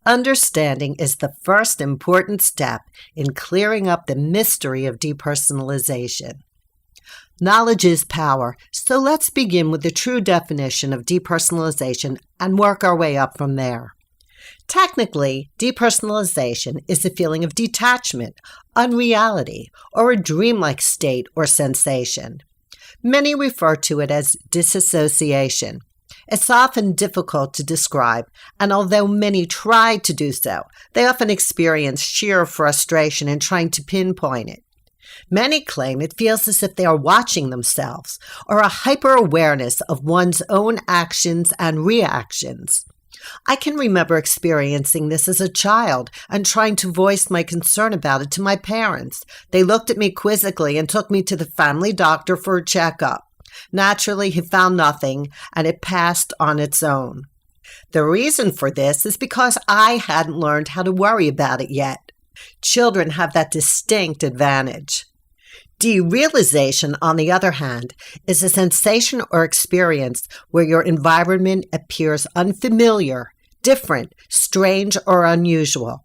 Understanding is the first important step in clearing up the mystery of depersonalization. Knowledge is power, so let's begin with the true definition of depersonalization and work our way up from there. Technically, depersonalization is a feeling of detachment, unreality, or a dreamlike state or sensation. Many refer to it as disassociation. It's often difficult to describe, and although many try to do so, they often experience sheer frustration in trying to pinpoint it. Many claim it feels as if they are watching themselves, or a hyper-awareness of one's own actions and reactions. I can remember experiencing this as a child and trying to voice my concern about it to my parents. They looked at me quizzically and took me to the family doctor for a checkup. Naturally, he found nothing, and it passed on its own. The reason for this is because I hadn't learned how to worry about it yet. Children have that distinct advantage. Derealization, on the other hand, is a sensation or experience where your environment appears unfamiliar, different, strange, or unusual.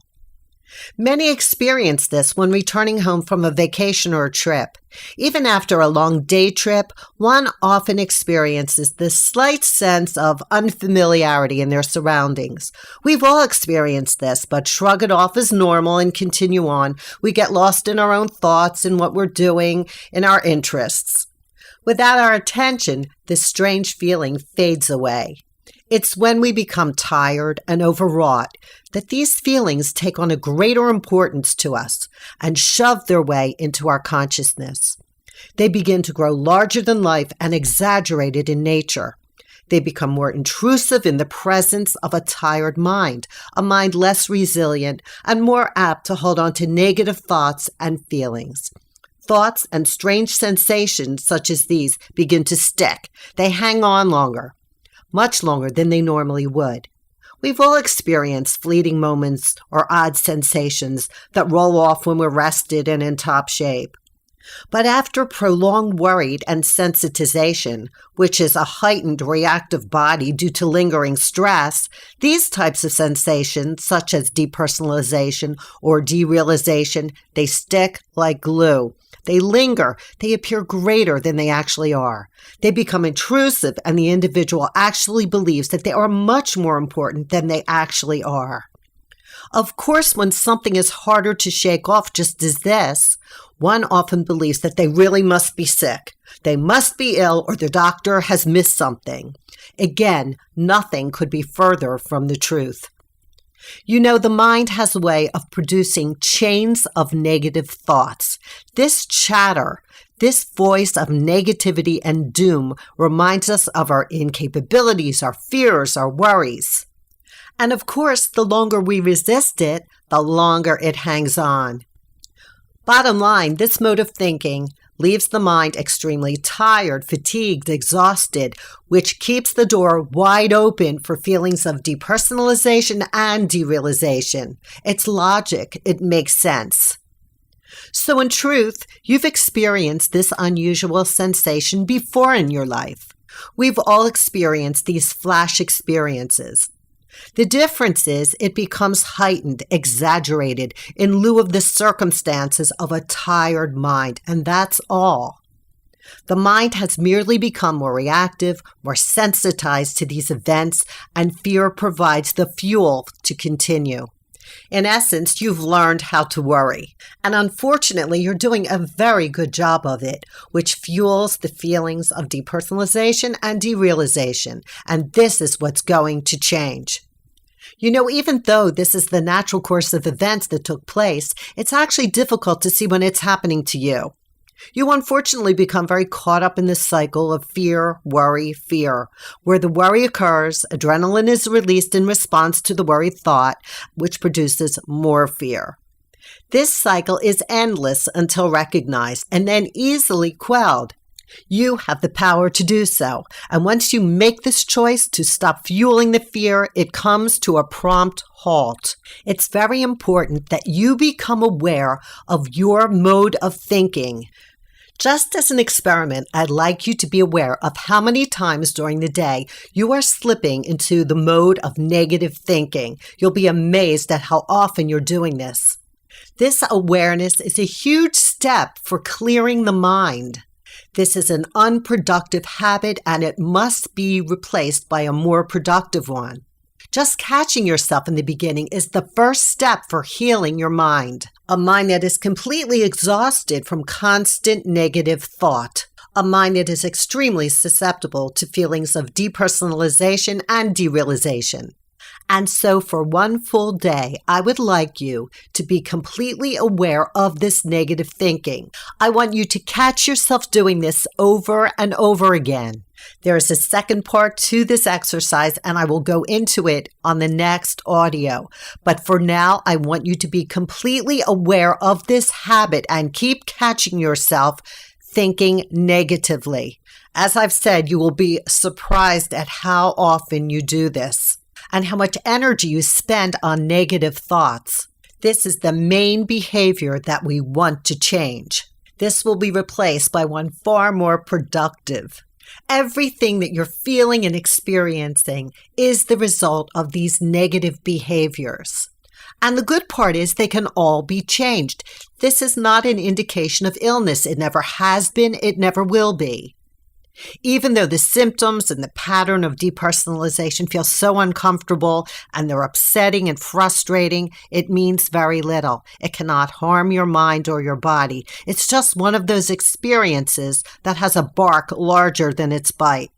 Many experience this when returning home from a vacation or a trip. Even after a long day trip, one often experiences this slight sense of unfamiliarity in their surroundings. We've all experienced this, but shrug it off as normal and continue on. We get lost in our own thoughts and what we're doing, in our interests. Without our attention, this strange feeling fades away. It's when we become tired and overwrought that these feelings take on a greater importance to us and shove their way into our consciousness. They begin to grow larger than life and exaggerated in nature. They become more intrusive in the presence of a tired mind, a mind less resilient and more apt to hold on to negative thoughts and feelings. Thoughts and strange sensations such as these begin to stick. They hang on longer. Much longer than they normally would. We've all experienced fleeting moments or odd sensations that roll off when we're rested and in top shape. But after prolonged worry and sensitization, which is a heightened reactive body due to lingering stress, these types of sensations, such as depersonalization or derealization, they stick like glue. They linger. They appear greater than they actually are. They become intrusive, and the individual actually believes that they are much more important than they actually are. Of course, when something is harder to shake off, just as this, one often believes that they really must be sick. They must be ill, or the doctor has missed something. Again, nothing could be further from the truth. You know, the mind has a way of producing chains of negative thoughts. This chatter, this voice of negativity and doom reminds us of our incapabilities, our fears, our worries. And of course, the longer we resist it, the longer it hangs on. Bottom line, this mode of thinking leaves the mind extremely tired, fatigued, exhausted, which keeps the door wide open for feelings of depersonalization and derealization. It's logic. It makes sense. So in truth, you've experienced this unusual sensation before in your life. We've all experienced these flash experiences. The difference is it becomes heightened, exaggerated, in lieu of the circumstances of a tired mind, and that's all. The mind has merely become more reactive, more sensitized to these events, and fear provides the fuel to continue. In essence, you've learned how to worry, and unfortunately, you're doing a very good job of it, which fuels the feelings of depersonalization and derealization, and this is what's going to change. You know, even though this is the natural course of events that took place, it's actually difficult to see when it's happening to you. You unfortunately become very caught up in this cycle of fear, worry, fear. Where the worry occurs, adrenaline is released in response to the worried thought, which produces more fear. This cycle is endless until recognized and then easily quelled. You have the power to do so, and once you make this choice to stop fueling the fear, it comes to a prompt halt. It's very important that you become aware of your mode of thinking. Just as an experiment, I'd like you to be aware of how many times during the day you are slipping into the mode of negative thinking. You'll be amazed at how often you're doing this. This awareness is a huge step for clearing the mind. This is an unproductive habit and it must be replaced by a more productive one. Just catching yourself in the beginning is the first step for healing your mind. A mind that is completely exhausted from constant negative thought. A mind that is extremely susceptible to feelings of depersonalization and derealization. And so for one full day, I would like you to be completely aware of this negative thinking. I want you to catch yourself doing this over and over again. There is a second part to this exercise, and I will go into it on the next audio. But for now, I want you to be completely aware of this habit and keep catching yourself thinking negatively. As I've said, you will be surprised at how often you do this and how much energy you spend on negative thoughts. This is the main behavior that we want to change. This will be replaced by one far more productive. Everything that you're feeling and experiencing is the result of these negative behaviors. And the good part is they can all be changed. This is not an indication of illness. It never has been. It never will be. Even though the symptoms and the pattern of depersonalization feel so uncomfortable and they're upsetting and frustrating, it means very little. It cannot harm your mind or your body. It's just one of those experiences that has a bark larger than its bite.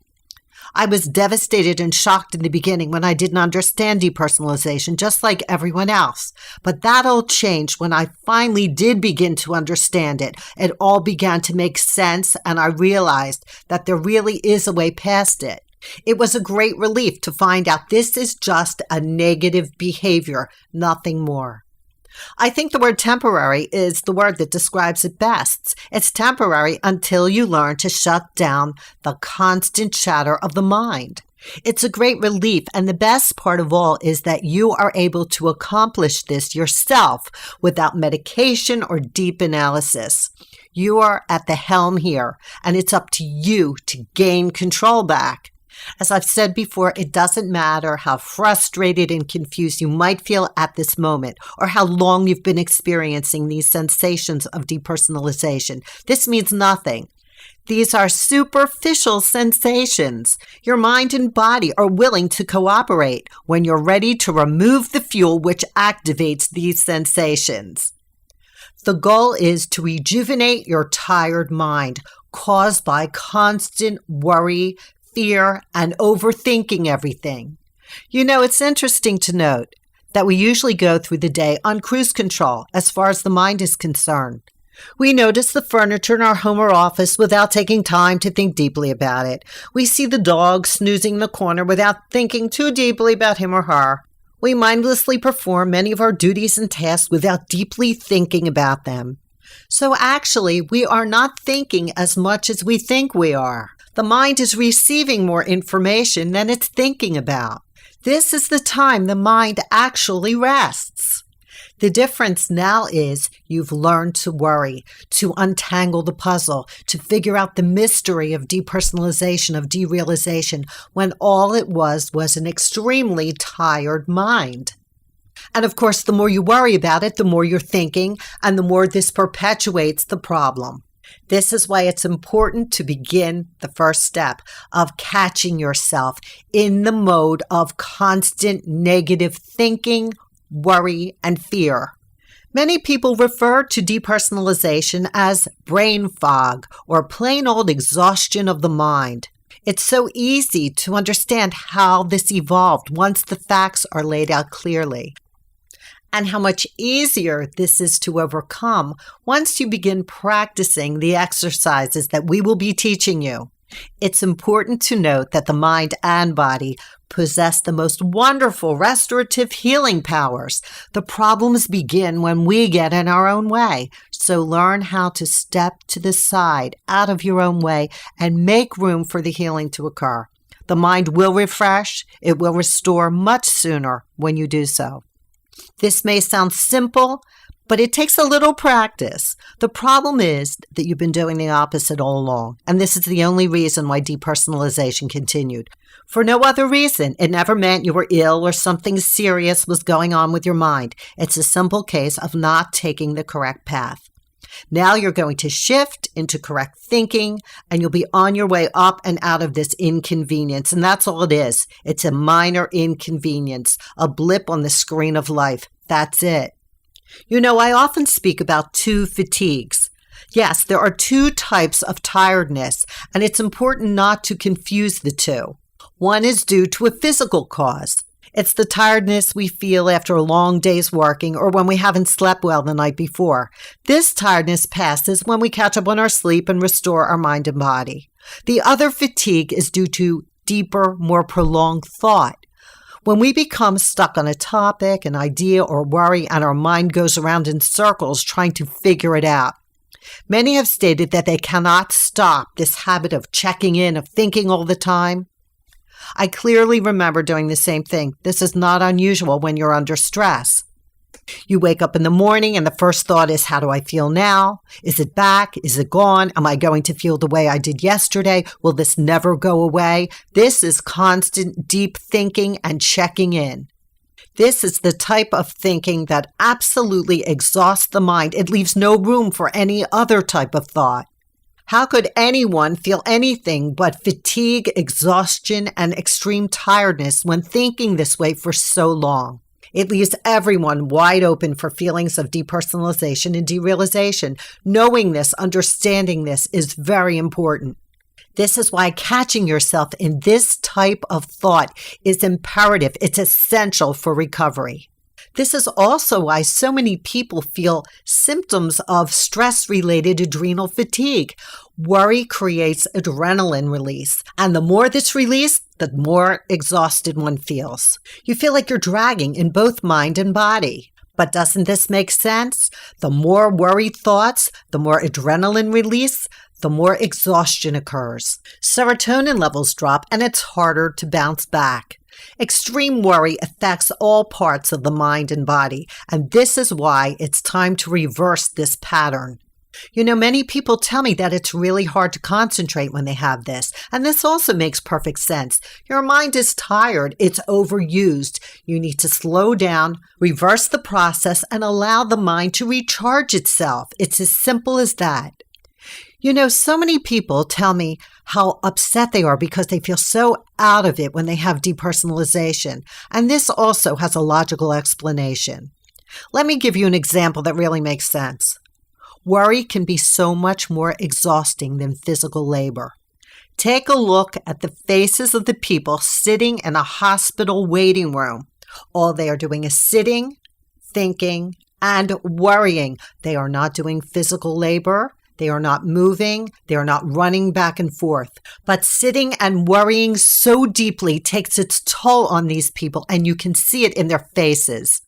I was devastated and shocked in the beginning when I didn't understand depersonalization, just like everyone else. But that all changed when I finally did begin to understand it. It all began to make sense, and I realized that there really is a way past it. It was a great relief to find out this is just a negative behavior, nothing more. I think the word temporary is the word that describes it best. It's temporary until you learn to shut down the constant chatter of the mind. It's a great relief, and the best part of all is that you are able to accomplish this yourself without medication or deep analysis. You are at the helm here, and it's up to you to gain control back. As I've said before, it doesn't matter how frustrated and confused you might feel at this moment or how long you've been experiencing these sensations of depersonalization. This means nothing. These are superficial sensations. Your mind and body are willing to cooperate when you're ready to remove the fuel which activates these sensations. The goal is to rejuvenate your tired mind caused by constant worry, fear, and overthinking everything. You know, it's interesting to note that we usually go through the day on cruise control as far as the mind is concerned. We notice the furniture in our home or office without taking time to think deeply about it. We see the dog snoozing in the corner without thinking too deeply about him or her. We mindlessly perform many of our duties and tasks without deeply thinking about them. So actually, we are not thinking as much as we think we are. The mind is receiving more information than it's thinking about. This is the time the mind actually rests. The difference now is you've learned to worry, to untangle the puzzle, to figure out the mystery of depersonalization, of derealization, when all it was an extremely tired mind. And of course, the more you worry about it, the more you're thinking, and the more this perpetuates the problem. This is why it's important to begin the first step of catching yourself in the mode of constant negative thinking, worry, and fear. Many people refer to depersonalization as brain fog or plain old exhaustion of the mind. It's so easy to understand how this evolved once the facts are laid out clearly, and how much easier this is to overcome once you begin practicing the exercises that we will be teaching you. It's important to note that the mind and body possess the most wonderful restorative healing powers. The problems begin when we get in our own way. So learn how to step to the side, out of your own way, and make room for the healing to occur. The mind will refresh. It will restore much sooner when you do so. This may sound simple, but it takes a little practice. The problem is that you've been doing the opposite all along, and this is the only reason why depersonalization continued. For no other reason. It never meant you were ill or something serious was going on with your mind. It's a simple case of not taking the correct path. Now you're going to shift into correct thinking, and you'll be on your way up and out of this inconvenience. And that's all it is. It's a minor inconvenience, a blip on the screen of life. That's it. You know, I often speak about two fatigues. Yes, there are two types of tiredness, and it's important not to confuse the two. One is due to a physical cause. It's the tiredness we feel after a long day's working or when we haven't slept well the night before. This tiredness passes when we catch up on our sleep and restore our mind and body. The other fatigue is due to deeper, more prolonged thought. When we become stuck on a topic, an idea, or worry, and our mind goes around in circles trying to figure it out. Many have stated that they cannot stop this habit of checking in, of thinking all the time. I clearly remember doing the same thing. This is not unusual when you're under stress. You wake up in the morning and the first thought is, how do I feel now? Is it back? Is it gone? Am I going to feel the way I did yesterday? Will this never go away? This is constant deep thinking and checking in. This is the type of thinking that absolutely exhausts the mind. It leaves no room for any other type of thought. How could anyone feel anything but fatigue, exhaustion, and extreme tiredness when thinking this way for so long? It leaves everyone wide open for feelings of depersonalization and derealization. Knowing this, understanding this is very important. This is why catching yourself in this type of thought is imperative. It's essential for recovery. This is also why so many people feel symptoms of stress-related adrenal fatigue. Worry creates adrenaline release, and the more this release, the more exhausted one feels. You feel like you're dragging in both mind and body. But doesn't this make sense? The more worried thoughts, the more adrenaline release, the more exhaustion occurs. Serotonin levels drop, and it's harder to bounce back. Extreme worry affects all parts of the mind and body, and this is why it's time to reverse this pattern. You know, many people tell me that it's really hard to concentrate when they have this, and this also makes perfect sense. Your mind is tired, it's overused. You need to slow down, reverse the process, and allow the mind to recharge itself. It's as simple as that. You know, so many people tell me how upset they are because they feel so out of it when they have depersonalization, and this also has a logical explanation. Let me give you an example that really makes sense. Worry can be so much more exhausting than physical labor. Take a look at the faces of the people sitting in a hospital waiting room. All they are doing is sitting, thinking, and worrying. They are not doing physical labor. They are not moving. They are not running back and forth. But sitting and worrying so deeply takes its toll on these people, and you can see it in their faces.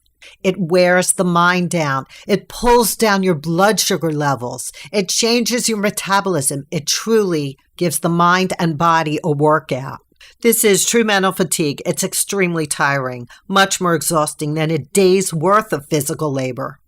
It wears the mind down. It pulls down your blood sugar levels. It changes your metabolism. It truly gives the mind and body a workout. This is true mental fatigue. It's extremely tiring, much more exhausting than a day's worth of physical labor.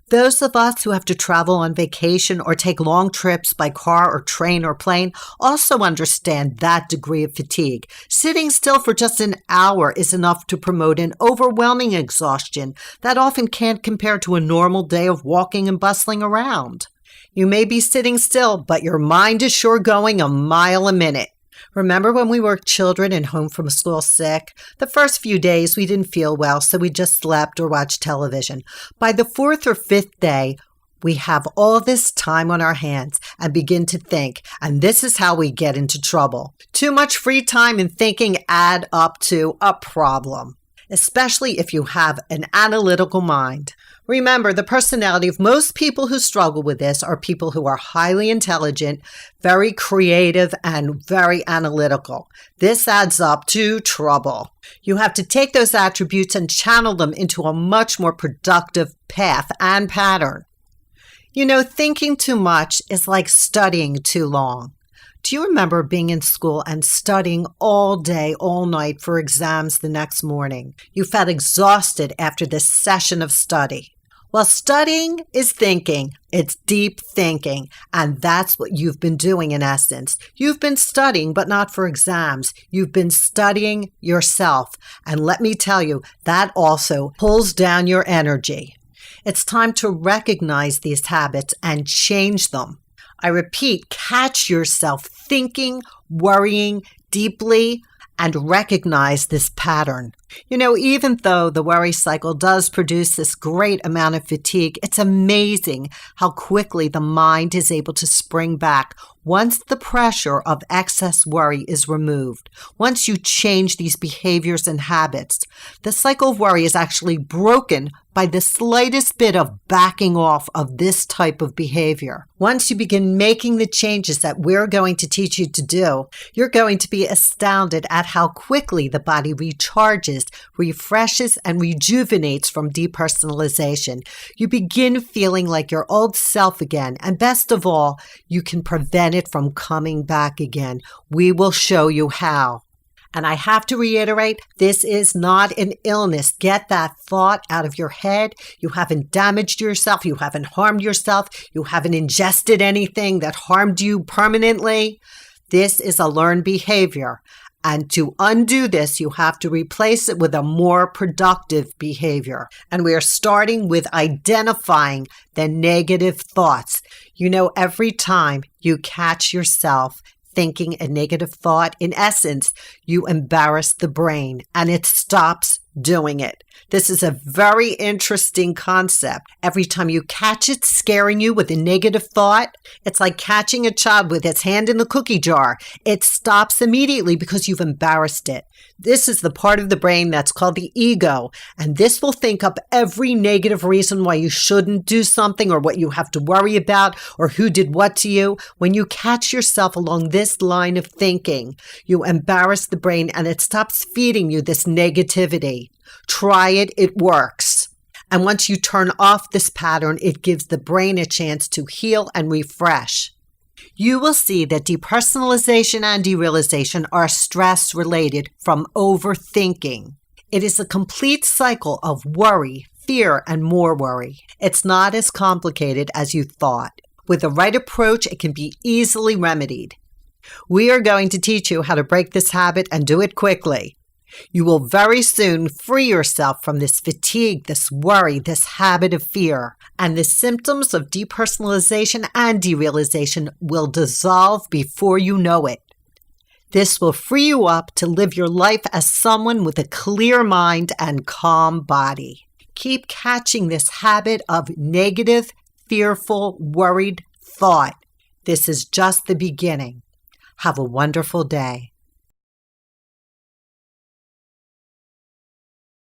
Those of us who have to travel on vacation or take long trips by car or train or plane also understand that degree of fatigue. Sitting still for just an hour is enough to promote an overwhelming exhaustion that often can't compare to a normal day of walking and bustling around. You may be sitting still, but your mind is sure going a mile a minute. Remember when we were children and home from school sick? The first few days we didn't feel well, so we just slept or watched television. By the fourth or fifth day, we have all this time on our hands and begin to think, and this is how we get into trouble. Too much free time and thinking add up to a problem, especially if you have an analytical mind. Remember, the personality of most people who struggle with this are people who are highly intelligent, very creative, and very analytical. This adds up to trouble. You have to take those attributes and channel them into a much more productive path and pattern. You know, thinking too much is like studying too long. Do you remember being in school and studying all day, all night for exams the next morning? You felt exhausted after this session of study. Well, studying is thinking. It's deep thinking. And that's what you've been doing in essence. You've been studying, but not for exams. You've been studying yourself. And let me tell you, that also pulls down your energy. It's time to recognize these habits and change them. I repeat, catch yourself thinking, worrying deeply, and recognize this pattern. Even though the worry cycle does produce this great amount of fatigue, it's amazing how quickly the mind is able to spring back once the pressure of excess worry is removed. Once you change these behaviors and habits, the cycle of worry is actually broken by the slightest bit of backing off of this type of behavior. Once you begin making the changes that we're going to teach you to do, you're going to be astounded at how quickly the body recharges, refreshes, and rejuvenates from depersonalization. You begin feeling like your old self again, and best of all, you can prevent it from coming back again. We will show you how. And I have to reiterate, this is not an illness. Get that thought out of your head. You haven't damaged yourself. You haven't harmed yourself. You haven't ingested anything that harmed you permanently. This is a learned behavior. And to undo this, you have to replace it with a more productive behavior. And we are starting with identifying the negative thoughts. Every time you catch yourself thinking a negative thought, in essence, you embarrass the brain and it stops doing it. This is a very interesting concept. Every time you catch it scaring you with a negative thought, it's like catching a child with its hand in the cookie jar. It stops immediately because you've embarrassed it. This is the part of the brain that's called the ego, and this will think up every negative reason why you shouldn't do something or what you have to worry about or who did what to you. When you catch yourself along this line of thinking, you embarrass the brain and it stops feeding you this negativity. Try it, it works. And once you turn off this pattern, it gives the brain a chance to heal and refresh. You will see that depersonalization and derealization are stress-related from overthinking. It is a complete cycle of worry, fear, and more worry. It's not as complicated as you thought. With the right approach, it can be easily remedied. We are going to teach you how to break this habit and do it quickly. You will very soon free yourself from this fatigue, this worry, this habit of fear, and the symptoms of depersonalization and derealization will dissolve before you know it. This will free you up to live your life as someone with a clear mind and calm body. Keep catching this habit of negative, fearful, worried thought. This is just the beginning. Have a wonderful day.